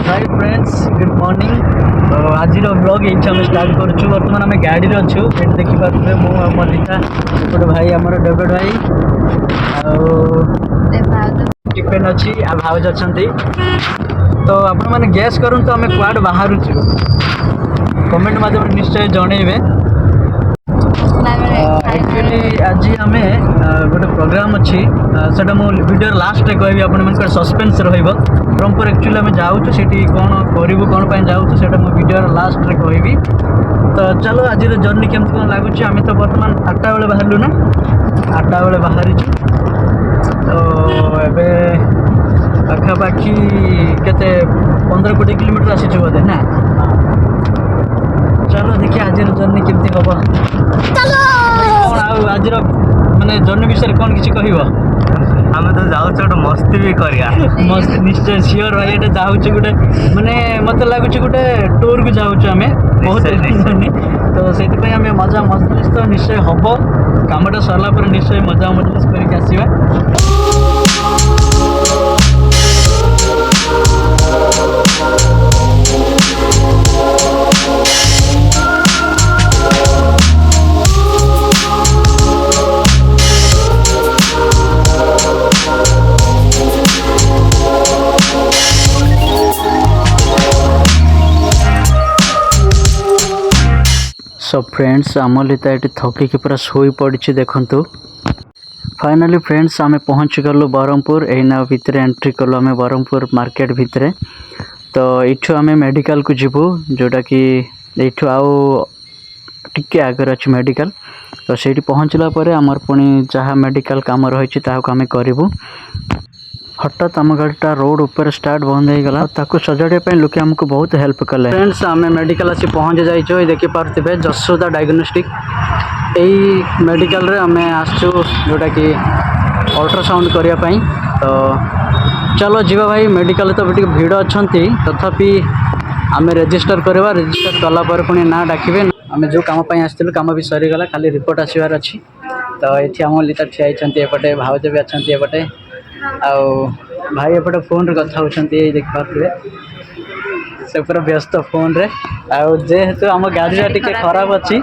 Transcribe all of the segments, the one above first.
Hi friends good morning. तो आज blog ये आम स्टार्ट करुँ। बर्तमान आम गाड़ी अच्छु ये देखिपे मो रीता गोटे भाई आम डेविड भाई टिफिन अच्छी आ भाउज अच्छा। तो आपण मैंने गैस करूँ तो आम कुआड बाहर कमेंट माध्यम निश्चय जनइबे। एक्चुअली आज आम गोटे प्रोग्राम अच्छी से वीडियो लास्ट रे कहबी आप सस्पेंस ब्रह्मपुर एक्चुअली आम जाऊँ से कौन करूँ कौन पर जाऊँ से वीडियो लास्ट रे कहबी। तो चलो आज जर्नी केमती कौन लगुच। आम तो बर्तमान 8टा बेले बाहरलु ना 8टा बेले बाहरी। तो एबे पाखापाखि केते 15-20 किलोमीटर आसी बोधे ना। चलो देखिए आज जर्नी केमती हम कौन आज माने जर्नी विषय कौन किसी कह आम तो जाऊँ गोटे मस्ती भी करिया मस्त निश्चय सियोर भाई ये जाऊँ गोटे माने मत लगुच गोटे टूर को जाऊँ आम बहुत जर्नी। तो से आम मजा मजलिस तो निश्चय हम कमटा सरला पर निश्चय मजा मजलिस करके आसवा। सो फ्रेंड्स आम लिता ये थकिकी पूरा शोई पड़ी देखु। फाइनाली फ्रेंड्स आम पहुँच गलु ब्रह्मपुर एना भितर एंट्री कलु आम ब्रह्मपुर मार्केट भितर। तो यू आम मेडिकल को जीवु जोटा कि यू आउ टिके आगे अच्छे मेडिकल। तो से पहुँचला आमर पुणी जहाँ मेडिकल काम रही आम करूँ। हठात आम गाड़ीटा रोड ऊपर स्टार्ट बंद हो गला ताको सजाड़िया लोके आमको बहुत हेल्प कले। फ्रेंड्स आम मेडिकल आसी पहुँच जाइए देखि पार्थिबे जसोदा डायग्नोस्टिक यही मेडिकल रे आम आसचु जोटा कि अल्ट्रासाउंड करने। तो चलो जीवा भाई मेडिकल तो टे भिड़ अच्छा तथापि आम रेजिस्टर करवा रेजिस्टर कलापर पुणी ना डाकबे। आम जो कम आसलु कम भी सरीगला खाली रिपोर्ट आसबार अच्छी। तो ये आम लिता ठिया एपटे भाउज भी अच्छा एपटे आउ भाई एपटे फोन रे कथा होचंती देखिपारे से पूरा व्यस्त फोन रे। आउ जेहेतु आम गाड़ी टिके खराब अच्छी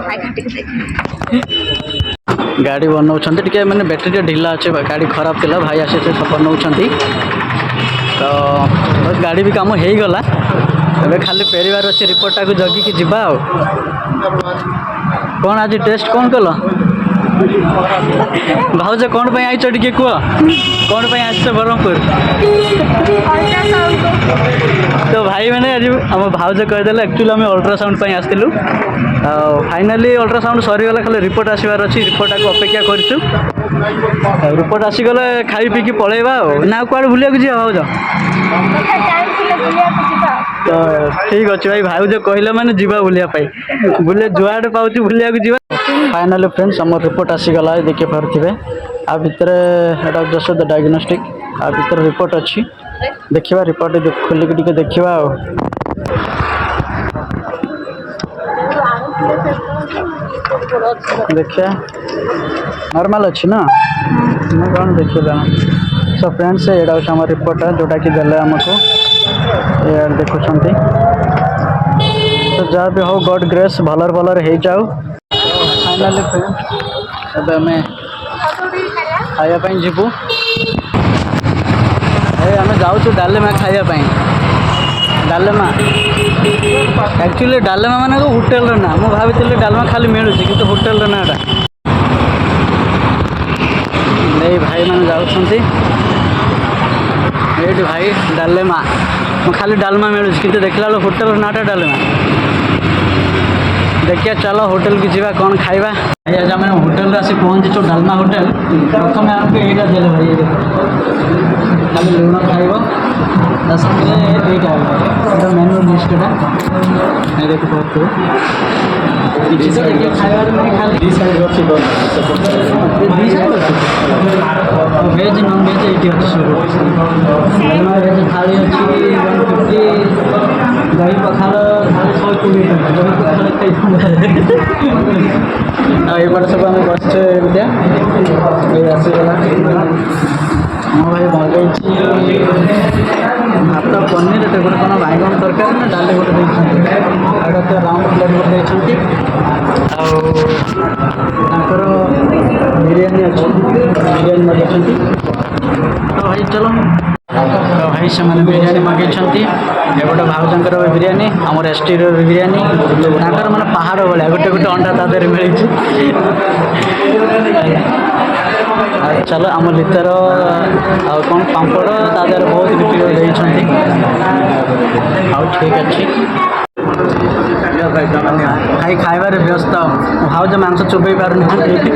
गाड़ी बनाऊँच टे मैंने बैटेरी ढिला अच्छे गाड़ी खराब थिला भाई आसे बनाऊँच। तो गाड़ी भी काम हो गला ए खाली फेरबार अच्छे रिपोर्टा को जगिकी जीवा। कौन आज टेस्ट कौन कल भाउज कौन पे आईच टे कह कौन पे आस ब्रह्मपुर। तो भाई मैंने आज आम भाउज कहीदे एक्चुअली आम अल्ट्रासाउंड आसलु। फाइनाली अल्ट्रासाउंड सरीगला खाली रिपोर्ट आसबार अच्छी रिपोर्टा को अपेक्षा कर रिपोर्ट आसीगले खाई पीकी पलैबा ना कुआड़े बुलिया जा भाउज। तो ठीक अच्छे भाई भाई जो कहले मैंने जीवा बुलिया बुले जुआड़े पाँच बुलिया जीवा। फाइनाली फ्रेंड्स आम रिपोर्ट आसीगला देखिए पारे आ भितर एटा जसोदा डायग्नोस्टिक आ भितर रिपोर्ट अच्छी देखा रिपोर्ट खोलिक टे देखा। देखिए नॉर्मल अच्छी ना कौन देखिए। सो फ्रेंड्स यहाँ हूँ आम रिपोर्ट जोटा कि देले आमको यार देखुं। तो जहाँ भी हो गॉड ग्रेस भलर भलर हो जाऊ। फाइनाली फ्रेंड्स अब आम खायापाई जीवु आम जाऊँ डालेमा खायापाई। डालेमा एक्चुअली डालेमा मान होटेल ना मुझे भाई डालमा खाली मिलूँ कि होटेल नाटा नहीं भाई मैंने जाऊँच ये भाई डालेमा खाली डालमा मिलूँ कि देखला होटेल नाटा डालेमा। देखिए चलो होटेल की जीवा कौन खाइबा। आज आम होटेल आसी पहुँचीचु डालमा होटेल। प्रथम आमको यहाँ देले भाई खाली लुण खाइब यहाँ मेन्यू लिस्टा देख पारे किसी तो खाइबार खाली भेज नन भेज ये अच्छी सब भेज थाली अच्छी 150 दही पखाल थाली 120 टका सब आम बसचे आसीगला। मो भाई मगेची भात ଭାତ ପନିର ଏଠି ଗୋଟେ କ'ଣ ବାଇଗଣ ତରକାରୀ ନା ଡାଲି ଗୋଟେ ଦେଇଛନ୍ତି ଆଉ ତ ରାଉଣ୍ଡ ପ୍ଲେଟ୍ ଗୋଟେ ଦେଇଛନ୍ତି ଆଉ ତାଙ୍କର ବିରିୟାନୀ ଅଛି ବିରିୟାନୀ ମଗାଇଛନ୍ତି ତ ଭାଇ ଚାଲ ତ ଭାଇ ସେମାନେ ବିରିୟାନୀ ମଗାଇଛନ୍ତି ଏପଟେ ଭାଉଜଙ୍କର ବିରିୟାନୀ ଆମର ଏସ୍ଟିର ବିରିୟାନୀ ତାଙ୍କର ମାନେ ପାହାଡ଼ ଭଳିଆ ଗୋଟେ ଗୋଟେ ଅଣ୍ଡା ତା ଦେହରେ ମିଳିଛି ଆଉ ଚାଲ ଆମ ଲିତାର ଆଉ କ'ଣ ପାମ୍ପଡ଼ ତା ଦେହରେ ବହୁତ କିଛି ଦେଇଛନ୍ତି ଆଉ ଠିକ୍ ଅଛି ଭାଇ ଖାଇବାରେ ବ୍ୟସ୍ତ ଭାଉଜ ମାଂସ ଚୋବେଇ ପାରୁନାହାନ୍ତି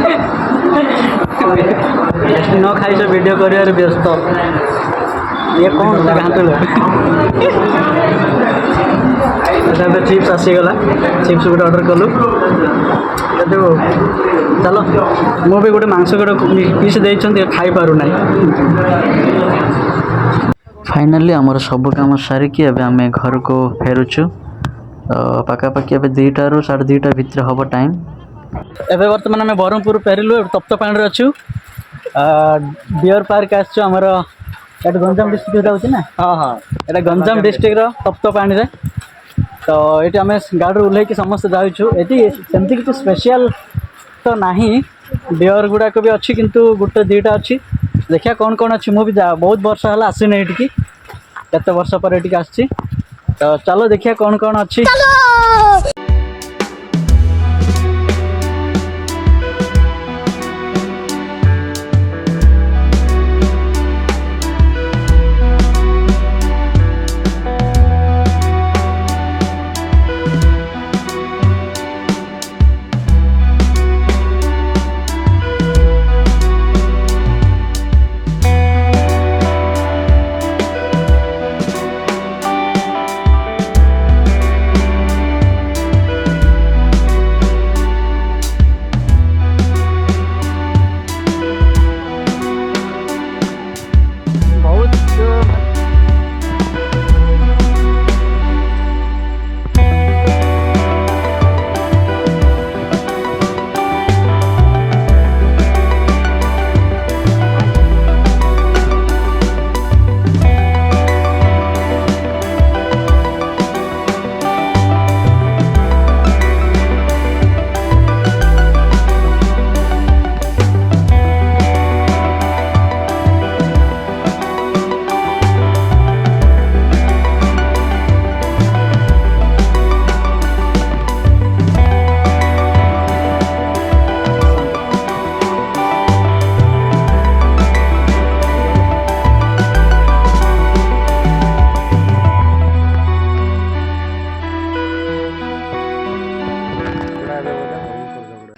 ନ ଖାଇଛ ଭିଡ଼ିଓ କରିବାରେ ବ୍ୟସ୍ତ ଇଏ କ'ଣ ସେ ଘାଣ୍ଟିଲ ଏବେ ଚିପ୍ସ ଆସିଗଲା ଚିପ୍ସ ଗୋଟେ ଅର୍ଡ଼ର କଲୁ ଦେଖୁ ଚାଲ ମୁଁ ବି ଗୋଟେ ମାଂସ ଗୋଟେ ପିସ୍ ଦେଇଛନ୍ତି ଖାଇପାରୁନାହିଁ ଫାଇନାଲି ଆମର ସବୁ କାମ ସାରିକି ଏବେ ଆମେ ଘରକୁ ଫେରୁଛୁ ପାଖାପାଖି ଏବେ 2ଟାରୁ 2:30 ଭିତରେ ହେବ ଟାଇମ୍ ଏବେ ବର୍ତ୍ତମାନ ଆମେ ବ୍ରହ୍ମପୁର ଫେରିଲୁ ତପ୍ତପାଣିରେ ଅଛୁ ଡିଅର୍ ପାର୍କ ଆସିଛୁ ଆମର ଏଇଟା ଗଞ୍ଜାମ ଡିଷ୍ଟ୍ରିକ୍ଟରେ ଯାଉଛି ନା ଏଇଟା ଗଞ୍ଜାମ ଡିଷ୍ଟ୍ରିକ୍ଟର ତପ୍ତପାଣିରେ ତ ଏଇଠି ଆମେ ଗାଡ଼ିରୁ ଓହ୍ଲେଇକି ସମସ୍ତେ ଯାଉଛୁ ଏଠି ସେମିତି କିଛି ସ୍ପେଶିଆଲ୍ ତ ନାହିଁ ଡିଅର୍ ଗୁଡ଼ାକ ବି ଅଛି କିନ୍ତୁ ଗୋଟେ 2ଟା ଅଛି ଦେଖିବା କ'ଣ କ'ଣ ଅଛି ମୁଁ ବି ବହୁତ ବର୍ଷ ହେଲା ଆସିନି ଏଠିକି କେତେ ବର୍ଷ ପରେ ଏଠିକି ଆସିଛି ତ ଚାଲ ଦେଖିବା କ'ଣ କ'ଣ ଅଛି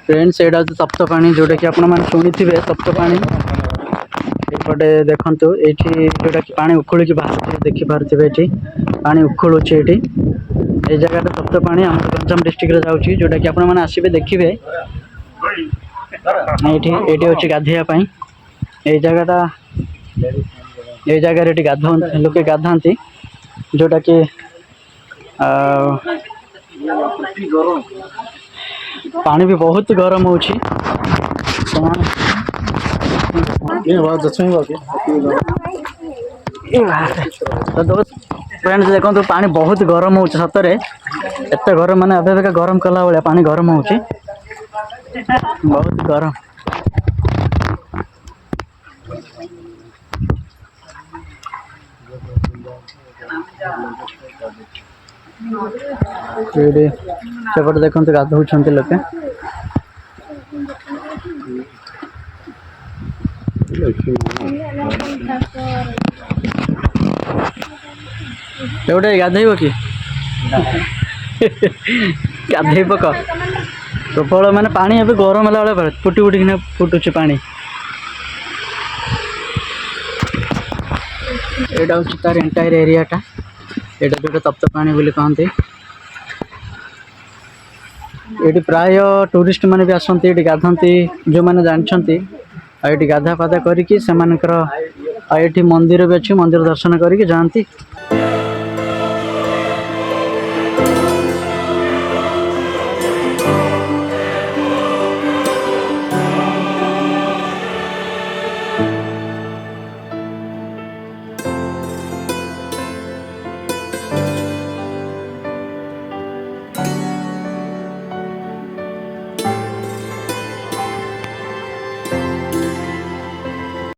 फ्रेंड्स एटा हूँ तप्तपाणी जोटा कि आपण मैंने शुणी थे तप्तपाणी एपटे देखु ये जोटा कि पानी उखुल बाहर देखिपे ये पानी उखुलुच ये जगह तप्तपाणी आम गंजाम डिस्ट्रिक्ट जाऊँगी जोटा कि आपण मैंने आसबे देखिए ये हूँ गाधेवाई ये जगहटा ये जगह गाधा लोके गाधाती जोटा कि पानी भी बहुत गरम हो फ्रेंड्स देखो पानी बहुत गरम हो सतरे एत गरम माने अबे गरम कला भाया पानी गरम हो बहुत गरम सेपटे देखते गाधौं लोके एवटे गाधेब कि गाधे पक प्रबल माने पानी अभी गरम है बेले फुटी फुटिक फुटुच पानी यहाँ हूँ तार एंटायर एरियाटा यहाँ जो तप्तपाणी बोली कहते ये प्राय टूरिस्ट मैंने भी आसती ये गाधती जो मैंने जानते ये गाधा पाधा करके मंदिर भी अच्छी मंदिर दर्शन करके जाती।